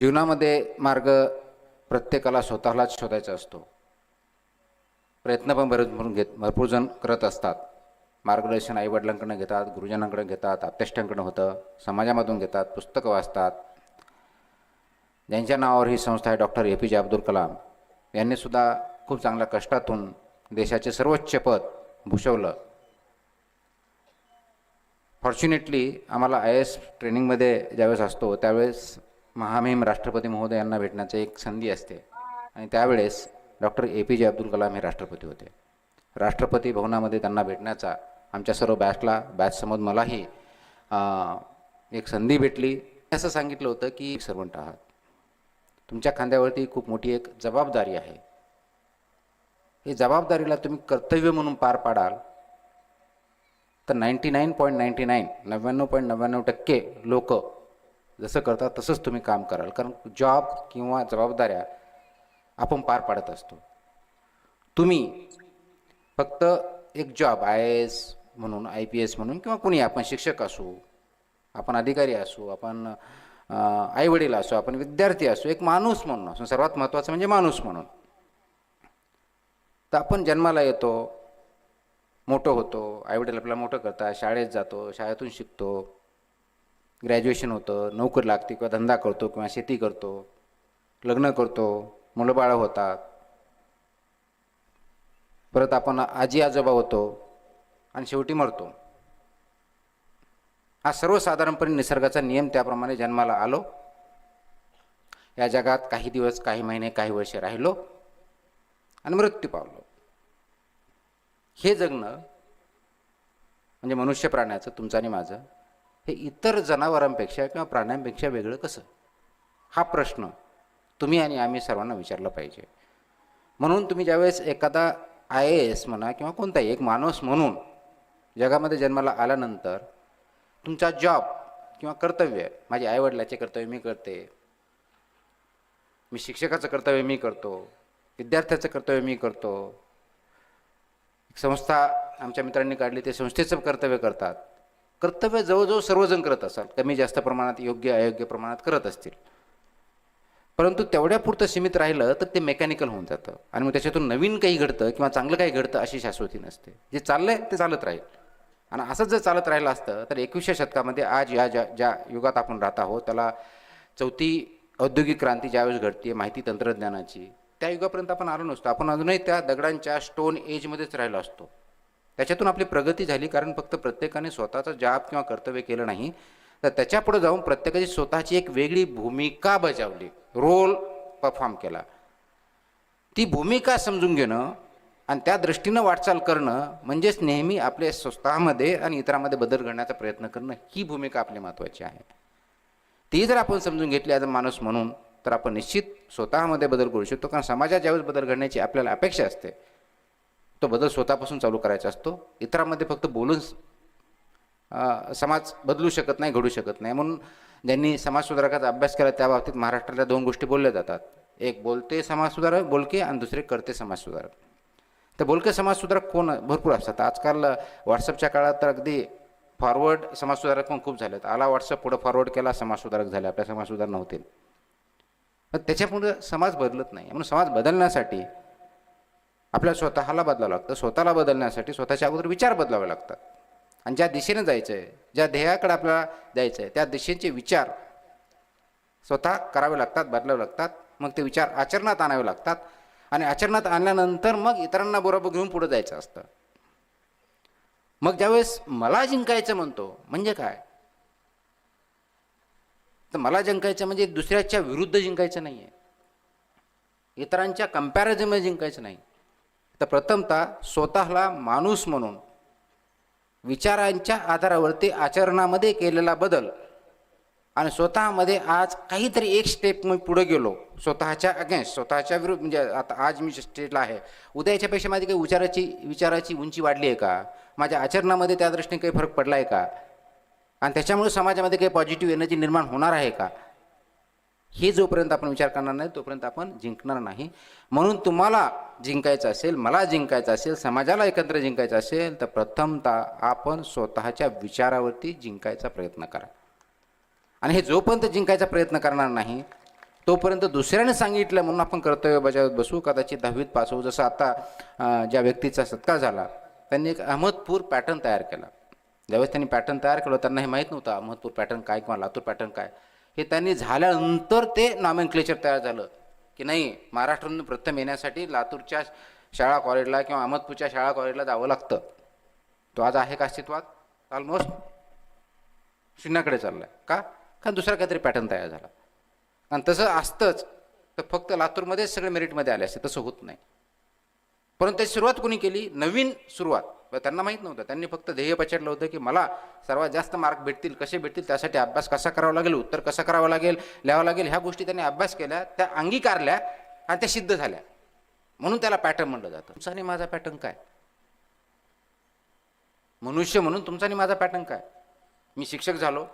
जीवनामध्ये मार्ग प्रत्येकाला स्वतःलाच शोधायचा असतो. प्रयत्न पण भरपूर जण करत असतात. मार्गदर्शन आईवडिलांकडून घेतात, गुरुजनांकडून घेतात, आप्तेष्टांकडून होतं, समाजामधून घेतात, पुस्तकं वाचतात. ज्यांच्या नावावर ही संस्था आहे डॉक्टर APJ अब्दुल कलाम यांनीसुद्धा खूप चांगल्या कष्टातून देशाचे सर्वोच्च पद भूषवलं. फॉर्च्युनेटली आम्हाला IAS ट्रेनिंगमध्ये ज्यावेळेस असतो त्यावेळेस महामहिम राष्ट्रपती महोदयांना भेटण्याची एक संधी असते आणि त्यावेळेस डॉक्टर APJ अब्दुल कलाम हे राष्ट्रपती होते. राष्ट्रपती भवनामध्ये त्यांना भेटण्याचा आमच्या सर्व बॅचसमोर मलाही एक संधी भेटली. असं सांगितलं होतं की सर्वंट आहात, तुमच्या खांद्यावरती खूप मोठी एक जबाबदारी आहे. ही जबाबदारीला तुम्ही कर्तव्य म्हणून पार पाडाल तर 99.99% लोक जसं करतात तसंच तुम्ही काम कराल. कारण जॉब किंवा जबाबदाऱ्या आपण पार पाडत असतो. तुम्ही फक्त एक जॉब IAS म्हणून, IPS म्हणून किंवा कुणी, आपण शिक्षक असू, आपण अधिकारी असू, आपण आईवडील असू, आपण विद्यार्थी असू, एक माणूस म्हणून असू, सर्वात महत्त्वाचं म्हणजे माणूस म्हणून. तर आपण जन्माला येतो, मोठं होतो, आईवडील आपल्याला मोठं करतात, शाळेत जातो, शाळेतून शिकतो, ग्रॅज्युएशन होतं, नोकरी लागते किंवा धंदा करतो किंवा शेती करतो, लग्न करतो, मुलं बाळं होतात, परत आपण आजी आजोबा होतो आणि शेवटी मरतो. हा सर्वसाधारणपणे निसर्गाचा नियम, त्याप्रमाणे जन्माला आलो, या जगात काही दिवस, काही महिने, काही वर्षे राहिलो आणि मृत्यू पावलो. हे जगणं म्हणजे मनुष्य प्राण्याचं, तुमचं आणि माझं, हे इतर जनावरांपेक्षा किंवा प्राण्यांपेक्षा वेगळं कसं? हा प्रश्न तुम्ही आणि आम्ही सर्वांना विचारला पाहिजे. म्हणून तुम्ही ज्यावेळेस एखादा IAS म्हणा किंवा कोणताही एक माणूस म्हणून जगामध्ये जन्माला आल्यानंतर तुमचा जॉब किंवा कर्तव्य, माझे आईवडिलाचे कर्तव्य मी करते, मी शिक्षकाचं कर्तव्य मी करतो, विद्यार्थ्याचं कर्तव्य मी करतो, संस्था आमच्या मित्रांनी काढली ते संस्थेचं कर्तव्य करतात. कर्तव्य जवळजवळ सर्वजण करत असाल, कमी जास्त प्रमाणात, योग्य अयोग्य प्रमाणात करत असतील. परंतु तेवढ्यापुरतं सीमित राहिलं तर ते मेकॅनिकल होऊन जातं आणि मग त्याच्यातून नवीन काही घडतं किंवा चांगलं काही घडतं अशी शाश्वती नसते. जे चाललंय ते चालत राहील. आणि असंच जर चालत राहिलं असतं तर 21व्या शतकामध्ये आज ज्या युगात आपण राहत आहोत त्याला चौथी औद्योगिक क्रांती ज्यावेळेस घडते माहिती तंत्रज्ञानाची, त्या युगापर्यंत आपण आलो नसतो. आपण अजूनही त्या दगडांच्या स्टोन एजमध्येच राहिलो असतो. त्याच्यातून आपली प्रगती झाली कारण फक्त प्रत्येकाने स्वतःचा जॉब किंवा कर्तव्य केलं नाही, तर त्याच्यापुढे जाऊन प्रत्येकाची स्वतःची एक वेगळी भूमिका बजावली, रोल परफॉर्म केला. ती भूमिका समजून घेणं आणि त्या दृष्टीनं वाटचाल करणं म्हणजेच नेहमी आपल्या स्वतःमध्ये आणि इतरांमध्ये बदल करण्याचा प्रयत्न करणं, ही भूमिका आपली महत्त्वाची आहे. ती जर आपण समजून घेतली ॲज अ माणूस म्हणून तर आपण निश्चित स्वतःमध्ये बदल करू शकतो. कारण समाजात ज्यावेळेस बदल घडण्याची आपल्याला अपेक्षा असते तो बदल स्वतःपासून चालू करायचा असतो. इतरांमध्ये फक्त बोलून समाज बदलू शकत नाही, घडू शकत नाही. म्हणून ज्यांनी समाजसुधारकाचा अभ्यास केला त्या बाबतीत महाराष्ट्रातल्या 2 गोष्टी बोलल्या जातात. एक बोलते समाजसुधारक, बोलके, आणि दुसरे करते समाजसुधारक. तर बोलके समाजसुधारक कोण? भरपूर असतात. आजकाल व्हॉट्सअपच्या काळात तर अगदी फॉरवर्ड समाजसुधारक पण खूप झालेत. आला व्हॉट्सअप, पुढं फॉरवर्ड केला, समाजसुधारक झाले, आपल्या समाजसुधारणा होतील. पण त्याच्यापुढे समाज बदलत नाही. म्हणून समाज बदलण्यासाठी आपल्याला स्वतःला बदलावं लागतं. स्वतःला बदलण्यासाठी स्वतःच्या अगोदर विचार बदलावे लागतात. आणि ज्या दिशेने जायचं आहे, ज्या ध्येयाकडे आपल्याला जायचं आहे, त्या दिशेचे विचार स्वतः करावे लागतात, बदलावे लागतात. मग ते विचार आचरणात आणावे लागतात आणि आचरणात आणल्यानंतर मग इतरांना बरोबर घेऊन पुढे जायचं असतं. मग ज्यावेळेस मला जिंकायचं म्हणतो म्हणजे काय? तर मला जिंकायचं म्हणजे दुसऱ्याच्या विरुद्ध जिंकायचं नाही आहे, इतरांच्या कंपॅरिझनमध्ये जिंकायचं नाही. तर प्रथमतः स्वतःला माणूस म्हणून विचारांच्या आधारावरती आचरणामध्ये केलेला बदल आणि स्वतःमध्ये आज काहीतरी एक स्टेप मी पुढे गेलो, स्वतःच्या अगेन्स्ट, स्वतःच्या विरुद्ध. म्हणजे आता आज मी स्टेटला आहे, उद्या याच्यापेक्षा माझी काही विचाराची उंची वाढली आहे का? माझ्या आचरणामध्ये त्या दृष्टीने काही फरक पडला आहे का? आणि त्याच्यामुळे समाजामध्ये काही पॉझिटिव्ह एनर्जी निर्माण होणार आहे का? हे जोपर्यंत आपण विचार करणार नाही तोपर्यंत आपण जिंकणार नाही. म्हणून तुम्हाला जिंकायचं असेल, मला जिंकायचं असेल, समाजाला एकत्र जिंकायचं असेल तर प्रथमतः आपण स्वतःच्या विचारावरती जिंकायचा प्रयत्न करा. आणि हे जोपर्यंत जिंकायचा प्रयत्न करणार नाही तोपर्यंत दुसऱ्याने सांगितलं म्हणून आपण कर्तव्य बजावत बसू, कदाचित 10वीत पास होऊ. जसं आता ज्या व्यक्तीचा सत्कार झाला त्यांनी एक अहमदपूर पॅटर्न तयार केला. ज्यावेळेस त्यांनी पॅटर्न तयार केलं त्यांना हे माहीत नव्हतं अहमदपूर पॅटर्न काय किंवा लातूर पॅटर्न काय. हे त्यांनी झाल्यानंतर ते नॉमेनक्लेचर तयार झालं की नाही, महाराष्ट्रातून प्रथम येण्यासाठी लातूरच्या शाळा कॉलेजला किंवा अहमदपूरच्या शाळा कॉलेजला जावं लागतं. तो आज आहे का अस्तित्वात? ऑलमोस्ट शून्याकडे चालला आहे. का? कारण दुसरा काहीतरी पॅटर्न तयार झाला. आणि तसं असतंच तर फक्त लातूरमध्येच सगळे मेरिटमध्ये आले असते, तसं होत नाही. परंतु त्याची सुरुवात कोणी केली? नवीन सुरुवात. त्यांना माहीत नव्हतं, त्यांनी फक्त ध्येय पछाडलं होतं की मला सर्वात जास्त मार्क भेटतील, कसे भेटतील, त्यासाठी अभ्यास कसा करावा लागेल, उत्तर कसं करावं लागेल, लिहावं लागेल, ह्या गोष्टी त्यांनी अभ्यास केल्या, त्या अंगीकारल्या आणि त्या सिद्ध झाल्या. म्हणून त्याला पॅटर्न म्हणलं जातं. तुमचा आणि माझा पॅटर्न काय? मनुष्य म्हणून तुमचा आणि माझा पॅटर्न काय? मी शिक्षक झालो,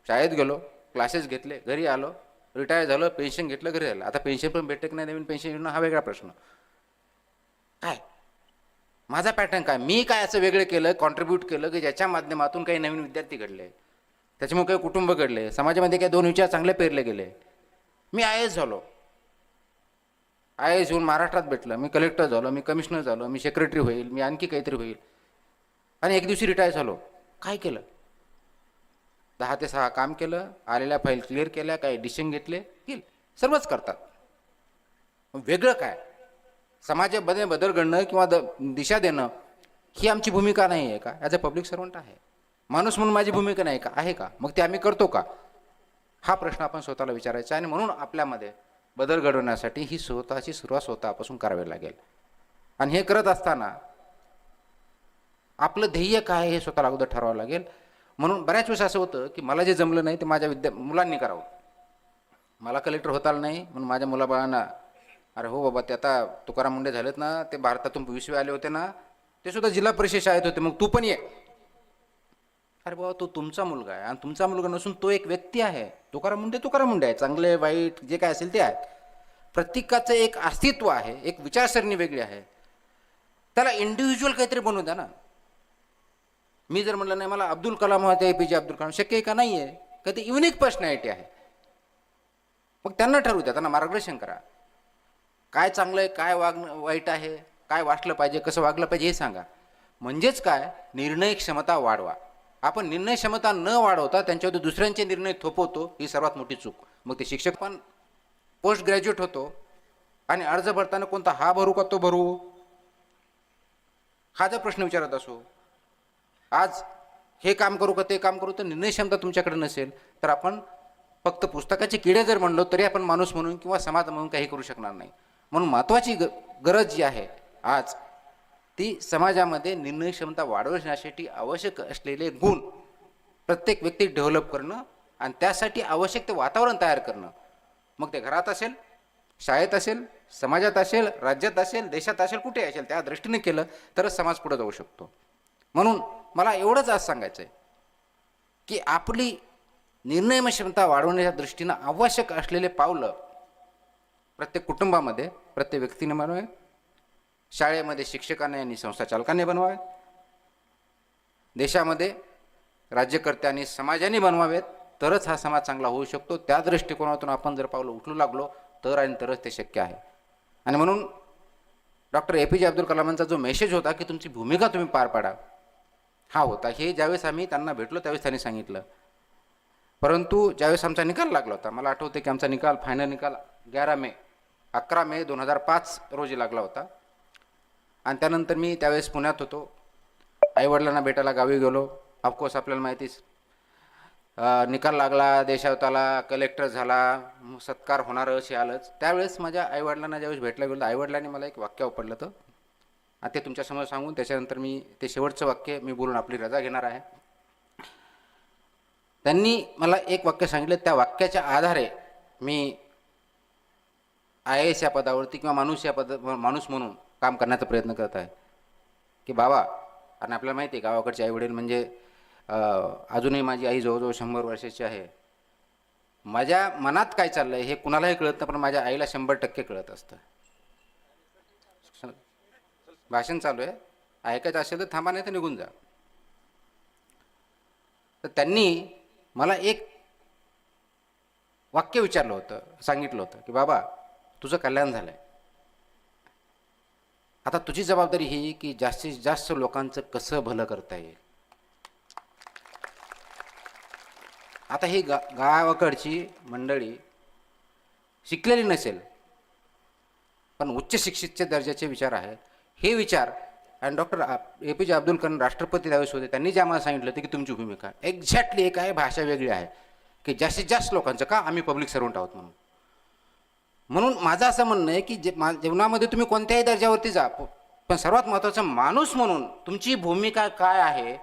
शाळेत गेलो, क्लासेस घेतले, घरी आलो, रिटायर झालो, पेन्शन घेतलं, घरी आलं. आता पेन्शन पण भेटते की नाही, नवीन पेन्शन येणं हा वेगळा प्रश्न. काय माझा पॅटर्न काय? मी काय असं वेगळं केलं, कॉन्ट्रीब्यूट केलं की ज्याच्या माध्यमातून काही नवीन विद्यार्थी घडले, त्याच्यामुळे काही कुटुंब घडले, समाजामध्ये काही दोन विचार चांगले पेरले गेले. मी आय एस झालो, आय एस येऊन महाराष्ट्रात भेटलं, मी कलेक्टर झालो, मी कमिशनर झालो, मी सेक्रेटरी होईल, मी आणखी काहीतरी होईल, आणि एक दिवशी रिटायर झालो. काय केलं? 10 ते 6 काम केलं, आलेल्या फाईल क्लिअर केल्या, काही डिसिजन घेतले, केले, सर्वच करतात. वेगळं काय? समाजामध्ये बदल घडणं किंवा दिशा देणं ही आमची भूमिका नाही आहे का? ॲज अ पब्लिक सर्वंट आहे. माणूस म्हणून माझी भूमिका नाही का? आहे का? मग ते आम्ही करतो का? हा प्रश्न आपण स्वतःला विचारायचा. आणि म्हणून आपल्यामध्ये बदल घडवण्यासाठी ही स्वतःची सुरुवात स्वतःपासून करावी लागेल. आणि हे करत असताना आपलं ध्येय काय हे स्वतःला अगोदर ठरवावं लागेल. म्हणून बऱ्याच वेळेस असं होतं की मला जे जमलं नाही ते माझ्या मुलांनी करावं. मला कलेक्टर होता आलं नाही म्हणून माझ्या मुलाबाळांना, अरे हो बाबा, ते आता तुकाराम मुंडे झालेत ना, ते भारतातून 20वे आले होते ना, ते सुद्धा जिल्हा परिषद शाळेत होते, मग तू पण ये. अरे बाबा, तो तुमचा मुलगा आहे आणि तुमचा मुलगा नसून तो एक व्यक्ती आहे. तुकाराम मुंडे आहे, चांगले वाईट जे काय असेल ते आहे. प्रत्येकाचं एक अस्तित्व आहे, एक विचारसरणी वेगळी आहे. त्याला इंडिव्हिज्युअल काहीतरी बनवू द्या ना. मी जर म्हटलं नाही मला अब्दुल कलाम होते, APJ अब्दुल कलाम, शक्य आहे का? नाही आहे. का ते युनिक पर्सनॅलिटी आहे. मग त्यांना ठरवू द्या, त्यांना मार्गदर्शन करा. काय चांगलं आहे, काय वाईट आहे, काय वाटलं पाहिजे, कसं वागलं पाहिजे हे सांगा. म्हणजेच काय, निर्णय क्षमता वाढवा. आपण निर्णय क्षमता न वाढवता त्यांच्यावर दुसऱ्यांचे निर्णय थोपवतो, ही सर्वात मोठी चूक. मग ते शिक्षक पण पोस्ट ग्रॅज्युएट होतो आणि अर्ज भरताना कोणता हा भरू का तो भरू, हा जर प्रश्न विचारत असो, आज हे काम करू का ते काम करू, तर निर्णय क्षमता तुमच्याकडे नसेल तर आपण फक्त पुस्तकाचे किडे जर म्हणलो तरी आपण माणूस म्हणून किंवा समाज म्हणून काही करू शकणार नाही. म्हणून महत्त्वाची गरज जी आहे आज, ती समाजामध्ये निर्णय क्षमता वाढवण्यासाठी आवश्यक असलेले गुण प्रत्येक व्यक्ती डेव्हलप करणं आणि त्यासाठी आवश्यक ते वातावरण तयार करणं. मग ते घरात असेल, शाळेत असेल, समाजात असेल, राज्यात असेल, देशात असेल, कुठे असेल, त्या दृष्टीने केलं तरच समाज पुढे जाऊ शकतो. म्हणून मला एवढंच आज सांगायचं आहे की आपली निर्णय क्षमता वाढवण्याच्या दृष्टीनं आवश्यक असलेले पावलं प्रत्येक कुटुंबामध्ये, प्रत्येक व्यक्तीने बनवावे, शाळेमध्ये शिक्षकांनी आणि संस्था चालकांनी बनवावे, देशामध्ये राज्यकर्त्यांनी समाजाने बनवावेत, तरच हा समाज चांगला होऊ शकतो. त्या दृष्टिकोनातून आपण जर पावलं उचलू लागलो तर आणि तरच ते शक्य आहे. आणि म्हणून डॉक्टर APJ अब्दुल कलामांचा जो मेसेज होता की तुमची भूमिका तुम्ही पार पाडा, हा होता. हे ज्यावेळेस आम्ही त्यांना भेटलो त्यावेळेस त्यांनी सांगितलं. परंतु ज्यावेळेस आमचा निकाल लागला होता, मला आठवते की आमचा निकाल, फायनल निकाल 11 मे 2005 रोजी लागला होता. आणि त्यानंतर मी त्यावेळेस पुण्यात होतो, आईवडिलांना भेटायला गावी गेलो. ऑफकोर्स आपल्याला माहितीच, निकाल लागला, देशावताला, कलेक्टर झाला, सत्कार होणारच हे आलंच. त्यावेळेस माझ्या आईवडिलांना ज्यावेळेस भेटला गेलो, आईवडिलांनी मला एक वाक्य वापरलं होतं, आता ते तुमच्यासमोर सांगून त्याच्यानंतर मी ते शेवटचं वाक्य मी बोलून आपली रजा घेणार आहे. त्यांनी मला एक वाक्य सांगितलं, त्या वाक्याच्या आधारे मी IAS या पदावरती किंवा माणूस म्हणून काम करण्याचा प्रयत्न करत आहे. की बाबा, आणि आपल्याला माहिती आहे गावाकडचे आईवडील म्हणजे, अजूनही माझी आई जवळजवळ 100 वर्षाची आहे. माझ्या मनात काय चाललं आहे हे कुणालाही कळत नाही, पण माझ्या आईला 100% कळत असतं. भाषण चालू आहे, ऐकायचं असेल तर थांबा, नाही तर निघून जा. तर त्यांनी मला एक वाक्य विचारलं होतं, सांगितलं होतं की बाबा तुझं कल्याण झालं आहे, आता तुझी जबाबदारी ही की जास्तीत जास्त लोकांचं कसं भलं करता येईल. आता ही गावाकडची मंडळी शिकलेली नसेल, पण उच्च शिक्षितच्या दर्जाचे विचार आहेत. हे विचार आणि डॉक्टर APJ अब्दुल कलाम राष्ट्रपती त्यावेळेस होते, त्यांनी जे आम्हाला सांगितलं होतं की तुमची भूमिका एक्झॅक्टली एक आहे, भाषा वेगळी आहे की जास्तीत जास्त लोकांचं का, आम्ही पब्लिक सर्वंट आहोत म्हणून. म्हणून माझं असं म्हणणं आहे की जीवनामध्ये तुम्ही कोणत्याही दर्जावरती जा, पण सर्वात महत्त्वाचं माणूस म्हणून तुमची भूमिका काय आहे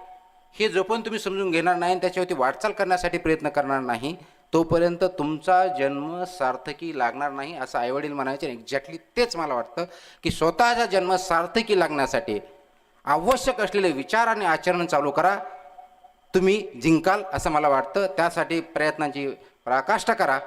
हे जोपर्यंत तुम्ही समजून घेणार नाही आणि त्याच्यावरती वाटचाल करण्यासाठी प्रयत्न करणार नाही, तोपर्यंत तुमचा जन्म सार्थकी लागणार नाही, असं आईवडील म्हणायचे. एक्झॅक्टली तेच मला वाटतं की स्वतःचा जन्म सार्थकी लागण्यासाठी आवश्यक असलेले विचार आणि आचरण चालू करा, तुम्ही जिंकाल असं मला वाटतं. त्यासाठी प्रयत्नांची पराकाष्ठा करा.